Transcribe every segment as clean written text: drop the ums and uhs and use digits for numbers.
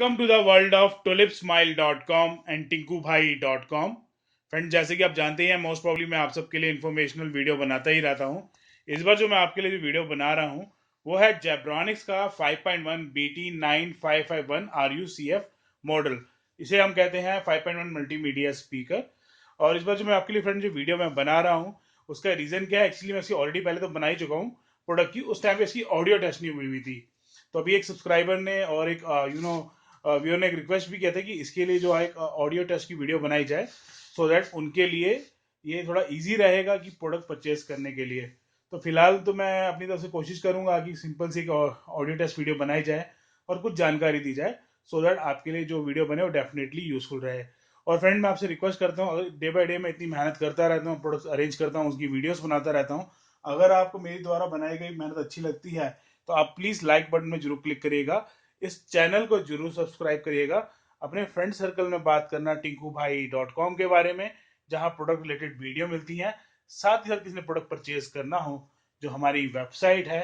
Welcome to the world of tulipsmile.com and tinkubhai.com। Friend, जैसे कि आप जानते हैं, मोस्ट प्रॉब्ली मैं आप सबके लिए इंफॉर्मेशनल वीडियो बनाता ही रहता हूं। इस बार जो मैं आपके लिए जो वीडियो बना रहा हूं वो है जेब्रॉनिक्स का 5.1 BT9551 RUCF मॉडल। इसे हम कहते हैं 5.1 मल्टीमीडिया स्पीकर। और इस बार जो मैं आपके लिए फ्रेंड जो वीडियो मैं बना रहा हूँ उसका रीज़न क्या है, एक्चुअली मैं इसकी ऑलरेडी पहले तो बना ही चुका हूँ प्रोडक्ट की। उस टाइम पे इसकी ऑडियो टेस्ट नहीं हुई थी। तो अभी एक सब्सक्राइबर ने और एक व्यूअर ने एक रिक्वेस्ट भी किया था कि इसके लिए जो है एक ऑडियो टेस्ट की वीडियो बनाई जाए, सो दैट उनके लिए ये थोड़ा इजी रहेगा कि प्रोडक्ट परचेज करने के लिए। तो फिलहाल तो मैं अपनी तरफ से कोशिश करूंगा कि सिंपल सी ऑडियो टेस्ट वीडियो बनाई जाए और कुछ जानकारी दी जाए, सो दैट आपके लिए जो वीडियो बने वो डेफिनेटली यूजफुल रहे। और फ्रेंड, मैं आपसे रिक्वेस्ट करता हूँ, डे बाय डे मैं इतनी मेहनत करता रहता हूँ, प्रोडक्ट्स अरेंज करता हूँ, उसकी वीडियोस बनाता रहता हूँ। अगर आपको मेरी द्वारा बनाई गई मेहनत अच्छी लगती है तो आप प्लीज़ लाइक बटन में जरूर क्लिक करिएगा, इस चैनल को जरूर सब्सक्राइब करिएगा। अपने फ्रेंड सर्कल में बात करना tinkubhai.com के बारे में, जहां प्रोडक्ट रिलेटेड वीडियो मिलती हैं। साथ ही साथ किसी ने प्रोडक्ट परचेज करना हो, जो हमारी वेबसाइट है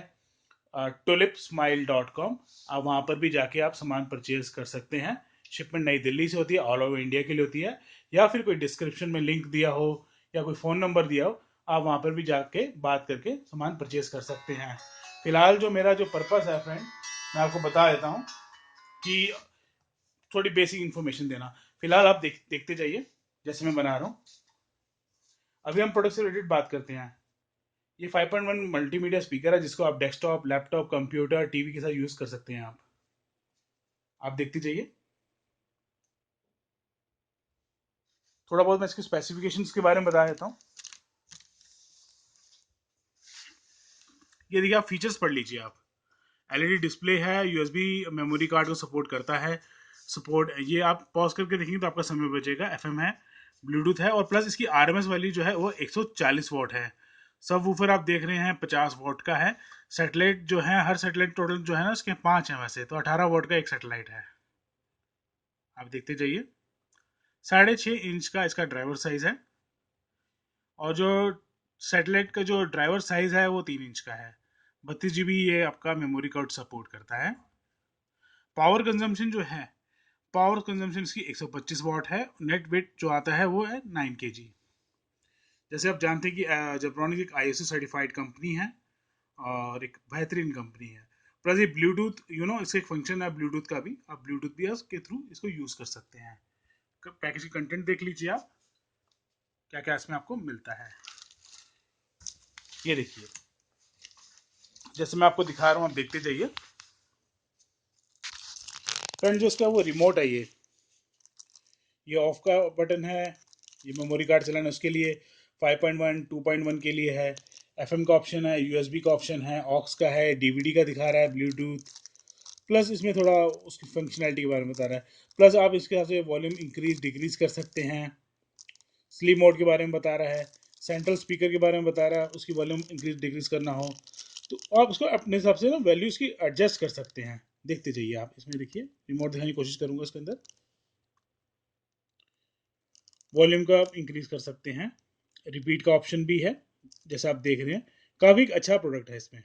tulipsmile.com, आप वहां पर भी जाके आप सामान परचेज कर सकते हैं। शिपमेंट नई दिल्ली से होती है, ऑल ओवर इंडिया के लिए होती है। या फिर कोई डिस्क्रिप्शन में लिंक दिया हो या कोई फ़ोन नंबर दिया हो, आप वहां पर भी जाके बात करके सामान परचेज कर सकते हैं। फिलहाल जो मेरा जो पर्पस है फ्रेंड, मैं आपको बता देता हूँ कि थोड़ी बेसिक इन्फॉर्मेशन देना। फिलहाल आप देखते जाइए जैसे मैं बना रहा हूँ। अभी हम प्रोडक्ट से रिलेटेड बात करते हैं। ये 5.1 मल्टीमीडिया स्पीकर है, जिसको आप डेस्कटॉप, लैपटॉप, कंप्यूटर, टीवी के साथ यूज कर सकते हैं। आप देखते जाइए। थोड़ा बहुत मैं इसके स्पेसिफिकेशंस के बारे में बता देता हूँ। ये देखिए, आप फीचर्स पढ़ लीजिए। आप एलईडी डिस्प्ले है, यूएसबी मेमोरी कार्ड को सपोर्ट करता है। सपोर्ट ये आप पॉज करके देखेंगे तो आपका समय बचेगा। एफएम है, ब्लूटूथ है, और प्लस इसकी आरएमएस वैल्यू जो है वो 140 वॉट है। सब वूफर आप देख रहे हैं 50 वॉट का है। सेटेलाइट जो है, हर सेटेलाइट टोटल जो है ना उसके 5 है, वैसे तो 18 वॉट का एक सेटेलाइट है। आप देखते जाइए। 6.5 इंच का इसका ड्राइवर साइज है, और जो सेटेलाइट का जो ड्राइवर साइज है वो 3 इंच का है। 32 GB ये आपका मेमोरी कार्ड सपोर्ट करता है। पावर कंजम्पशन जो है, पावर कंजम्पशन इसकी 125 वॉट है। नेट वेट जो आता है वो है 9 kg। जैसे आप जानते हैं कि जेब्रॉनिक एक आईएसओ सर्टिफाइड कंपनी है और एक बेहतरीन कंपनी है। प्लस ये ब्लूटूथ, इसका एक फंक्शन है ब्लूटूथ का भी, आप ब्लूटूथ भी के थ्रू इसको यूज कर सकते हैं। पैकेज की कंटेंट देख लीजिए आप, क्या क्या इसमें आपको मिलता है। ये देखिए, जैसे मैं आपको दिखा रहा हूँ, आप देखते जाइए। फ्रेंड, जो इसका वो रिमोट है, ये ऑफ का बटन है। ये मेमोरी कार्ड चलाना उसके लिए, 5.1 2.1 के लिए है। एफएम का ऑप्शन है, यूएसबी का ऑप्शन है, ऑक्स का है, डीवीडी का दिखा रहा है, ब्लूटूथ। प्लस इसमें थोड़ा उसकी फंक्शनैलिटी के बारे में बता रहा है। प्लस आप इसके हिसाब से वॉल्यूम इंक्रीज डिक्रीज कर सकते हैं। स्लीप मोड के बारे में बता रहा है। सेंट्रल स्पीकर के बारे में बता रहा है, उसकी वॉल्यूम इंक्रीज डिक्रीज करना हो तो आप उसको अपने हिसाब से ना वैल्यूज की एडजस्ट कर सकते हैं। देखते जाइए आप। इसमें देखिए, रिमोट दिखाने की कोशिश करूंगा। इसके अंदर वॉल्यूम का आप इंक्रीज कर सकते हैं। रिपीट का ऑप्शन भी है, जैसा आप देख रहे हैं। काफ़ी अच्छा प्रोडक्ट है। इसमें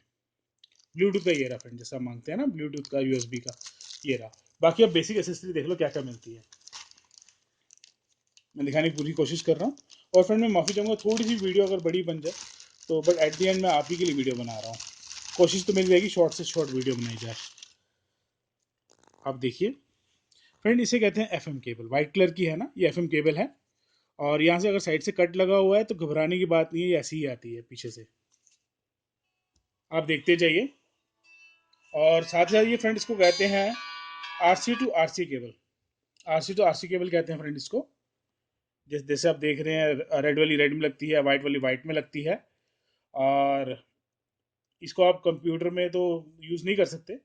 ब्लूटूथ का ये रहा फ्रेंड, जैसा आप मांगते हैं ना ब्लूटूथ का, यूएसबी का ये रहा। बाकी आप बेसिक एसेसरी देख लो क्या क्या मिलती है। मैं दिखाने की पूरी कोशिश कर रहा हूँ। और फ्रेंड, मैं माफ़ी चाहूँगा थोड़ी सी वीडियो अगर बड़ी बन जाए तो, बट एट द एंड मैं आप ही के लिए वीडियो बना रहा हूँ। कोशिश तो मिल जाएगी शॉर्ट से शॉर्ट वीडियो बनाई जाए। आप देखिए फ्रेंड, इसे कहते हैं एफएम केबल। वाइट कलर की है ना, ये एफएम केबल है। और यहाँ से अगर साइड से कट लगा हुआ है तो घबराने की बात नहीं है, ये ऐसी ही आती है पीछे से। आप देखते जाइए। और साथ ही साथ ये फ्रेंड इसको कहते हैं RC to RC cable. RC to RC cable कहते हैं फ्रेंड इसको। जैसे जैसे आप देख रहे हैं, रेड वाली रेड में लगती है, वाइट वाली वाइट में लगती है। और इसको आप कंप्यूटर में तो यूज़ नहीं कर सकते।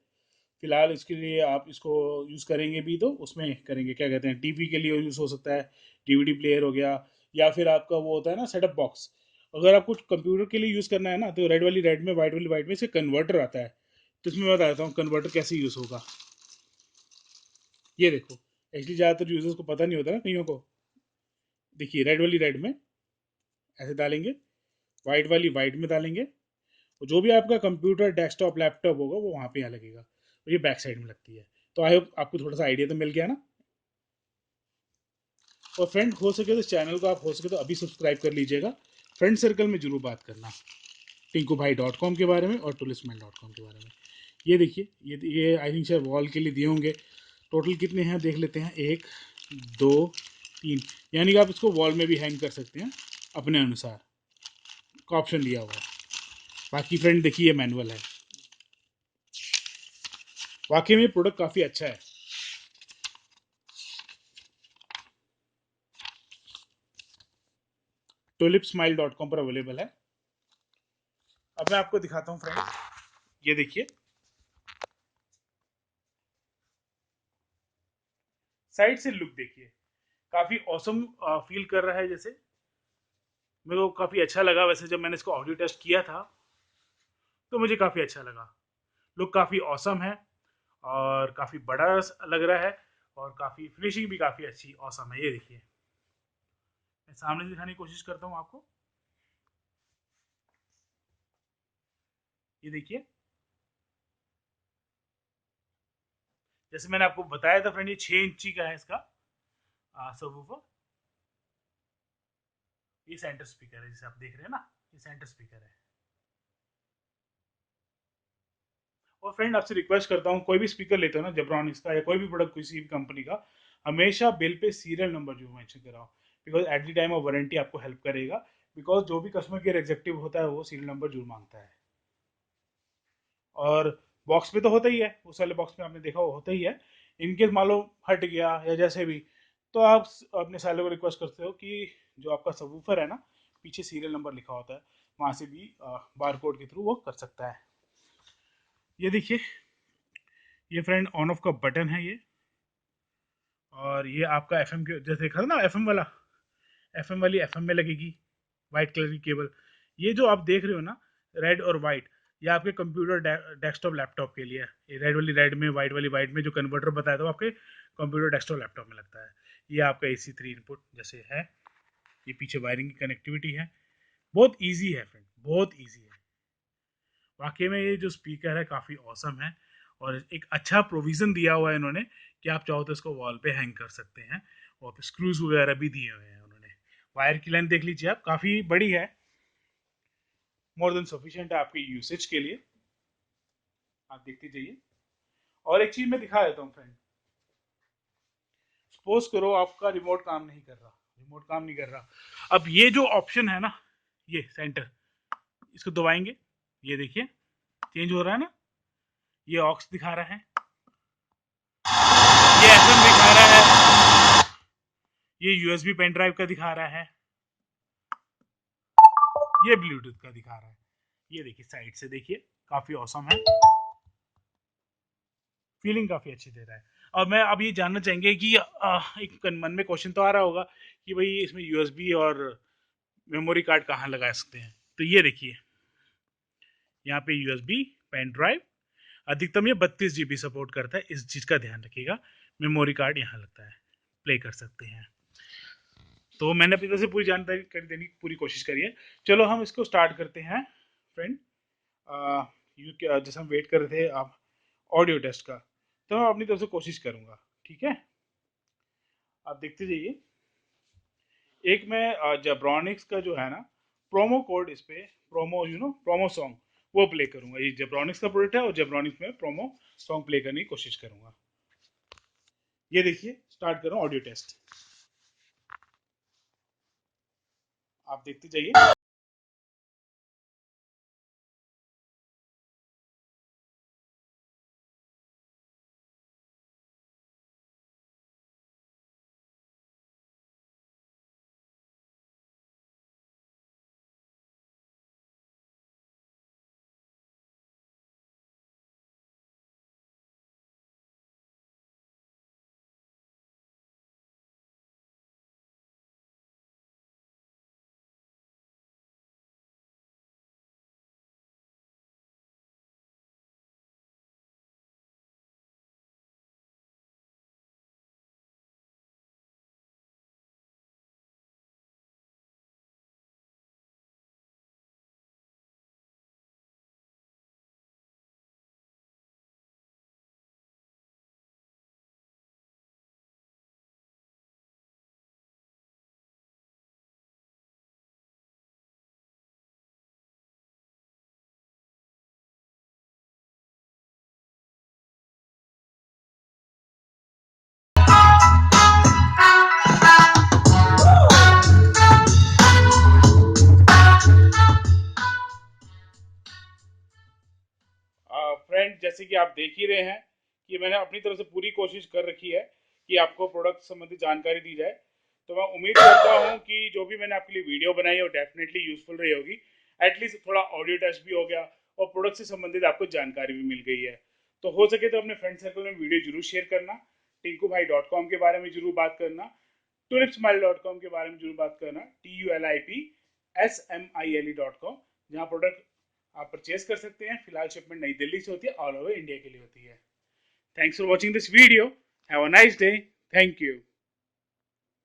फिलहाल इसके लिए आप इसको यूज़ करेंगे भी तो उसमें करेंगे, क्या कहते हैं, टीवी के लिए यूज़ हो सकता है। डीवीडी प्लेयर हो गया, या फिर आपका वो होता है ना सेटअप बॉक्स। अगर आपको कंप्यूटर के लिए यूज़ करना है ना, तो रेड वाली रेड में, वाइट वाली वाइट में इससे कन्वर्टर आता है। तो इसमें मैं बताता हूँ कन्वर्टर कैसे यूज़ होगा। ये देखो, एक्चुअली ज़्यादातर यूजर्स को पता नहीं होता ना, कईयों को। देखिए, रेड वाली रेड में ऐसे डालेंगे, वाइट वाली वाइट में डालेंगे, और जो भी आपका कंप्यूटर, डेस्कटॉप, लैपटॉप होगा वो वहाँ पे यहाँ लगेगा। और ये बैक साइड में लगती है। तो आई होप आपको थोड़ा सा आइडिया तो मिल गया ना। और फ्रेंड हो सके तो चैनल को आप हो सके तो अभी सब्सक्राइब कर लीजिएगा। फ्रेंड सर्कल में जरूर बात करना टिंकू भाई.com के बारे में और टूलिस्टमैन.com के बारे में। ये देखिए, ये आई थिंक शायद वॉल के लिए दिए होंगे। टोटल कितने हैं देख लेते हैं, 1 2 3, यानी कि आप इसको वॉल में भी हैंग कर सकते हैं अपने अनुसार का ऑप्शन दिया हुआ है। बाकी फ्रेंड देखिए, ये मैनुअल है। वाकई में प्रोडक्ट काफ़ी अच्छा है। tulipsmile.com पर अवेलेबल है। अब मैं आपको दिखाता हूँ फ्रेंड, ये देखिए साइड से लुक देखिए, काफ़ी ऑसम फील कर रहा है। जैसे मेरे को काफ़ी अच्छा लगा। वैसे जब मैंने इसको ऑडियो टेस्ट किया था तो मुझे काफ़ी अच्छा लगा। लुक काफ़ी ऑसम है और काफ़ी बड़ा लग रहा है और काफ़ी फिनिशिंग भी काफ़ी अच्छी ऑसम है। ये देखिए, मैं सामने से दिखाने की कोशिश करता हूँ आपको। ये देखिए, जैसे मैंने आपको बताया था फ्रेंड, ये 6 इंची का है इसका सबवूफर। ये सेंटर स्पीकर है, जिसे आप देख रहे हैं ना, ये सेंटर स्पीकर है। और फ्रेंड आपसे रिक्वेस्ट करता हूँ, कोई भी स्पीकर लेते हो ना जेब्रॉनिक्स का या कोई भी प्रोडक्ट किसी भी कंपनी का, हमेशा बिल पे सीरियल नंबर जो मेंशन कराओ, because at the time of warranty आपको हेल्प करेगा। बिकॉज जो भी कस्टमर केयर एग्जेक्टिव होता है वो सीरियल नंबर जरूर मांगता है। और बॉक्स पे तो होता ही है, उस वाले बॉक्स में आपने देखा वो होता ही है। इनकेस मान लो हट गया या जैसे भी, तो आप अपने साले को रिक्वेस्ट करते हो कि जो आपका सबवूफर है ना, पीछे सीरियल नंबर लिखा होता है, वहाँ से भी बार कोड के थ्रू वो कर सकता है। ये देखिए, ये फ्रेंड ऑन ऑफ का बटन है ये। और ये आपका एफएम के जैसे देखा था ना, एफएम वाला, एफएम वाली एफएम में लगेगी वाइट कलर की केबल। ये जो आप देख रहे हो ना, रेड और वाइट, ये आपके कंप्यूटर डेस्कटॉप लैपटॉप के लिए है। ये रेड वाली रेड में, वाइट वाली वाइट में जो कन्वर्टर बताया था वो आपके कंप्यूटर डेस्कटॉप लैपटॉप में लगता है। ये आपका AC3 इनपुट जैसे है। ये पीछे वायरिंग की कनेक्टिविटी है। बहुत ईजी है फ्रेंड, बहुत ईजी है। वाकई में ये जो स्पीकर है काफ़ी औसम है और एक अच्छा प्रोविज़न दिया हुआ है इन्होंने कि आप चाहो तो इसको वॉल पे हैंग कर सकते हैं। और स्क्रूज वगैरह भी दिए हुए हैं उन्होंने। वायर की लेंथ देख लीजिए आप, काफ़ी बड़ी है, मोर देन सफिशिएंट है आपके यूसेज के लिए। आप देखते जाइए। और एक चीज़ मैं दिखा देता हूँ फ्रेंड, सपोज करो आपका रिमोट काम नहीं कर रहा, रिमोट काम नहीं कर रहा। अब ये जो ऑप्शन है ना, ये सेंटर, इसको दबाएंगे, ये देखिए चेंज हो रहा है ना। ये ऑक्स दिखा रहा है, ये FM दिखा रहा है, ये USB पेन ड्राइव का दिखा रहा है, ये ब्लूटूथ का दिखा रहा है। ये देखिए साइड से देखिए, काफी औसम है, फीलिंग काफी अच्छी दे रहा है। और मैं अब ये जानना चाहेंगे कि एक मन में क्वेश्चन तो आ रहा होगा कि भाई इसमें USB और मेमोरी कार्ड कहाँ लगा सकते हैं। तो ये देखिए, यहाँ पे USB पेन ड्राइव, अधिकतम ये 32 GB सपोर्ट करता है, इस चीज का ध्यान रखिएगा। मेमोरी कार्ड यहाँ लगता है, प्ले कर सकते हैं। तो मैंने अपनी तरफ से पूरी जानकारी कर देने की पूरी कोशिश करी है। चलो हम इसको स्टार्ट करते हैं फ्रेंड। जैसे हम वेट कर रहे थे आप ऑडियो टेस्ट का, तो मैं अपनी तरफ से कोशिश करूंगा, ठीक है। आप देखते जाइए। एक मैं जेब्रॉनिक्स का जो है ना प्रोमो कोड, इस पे प्रोमो प्रोमो सॉन्ग वो प्ले करूंगा। ये जेब्रॉनिक्स का प्रोडक्ट है और जेब्रॉनिक्स में प्रोमो सॉन्ग प्ले करने की कोशिश करूंगा। ये देखिए, स्टार्ट करूँ ऑडियो टेस्ट, आप देखते जाइए। जैसे कि आप देख ही रहे हैं कि मैंने अपनी तरफ से पूरी कोशिश कर रखी है कि आपको प्रोडक्ट संबंधी जानकारी दी जाए। तो मैं उम्मीद करता हूँ कि जो भी मैंने आपके लिए वीडियो बनाई है वो डेफिनेटली यूजफुल रही होगी। एटलीस्ट थोड़ा ऑडियो टेस्ट भी हो गया और प्रोडक्ट से संबंधित आपको जानकारी भी मिल गई है। तो हो सके तो अपने फ्रेंड सर्कल में वीडियो जरूर शेयर करना, टिंकूभाई.com के बारे में जरूर बात करना, tulipsmile.com के बारे में जरूर बात करना, TULIPSMILE.com, जहाँ प्रोडक्ट आप परचेज कर सकते हैं। फिलहाल शिपमेंट नई दिल्ली से होती है, ऑल ओवर इंडिया के लिए होती है। Thanks for watching this video. Have a nice day. Thank you.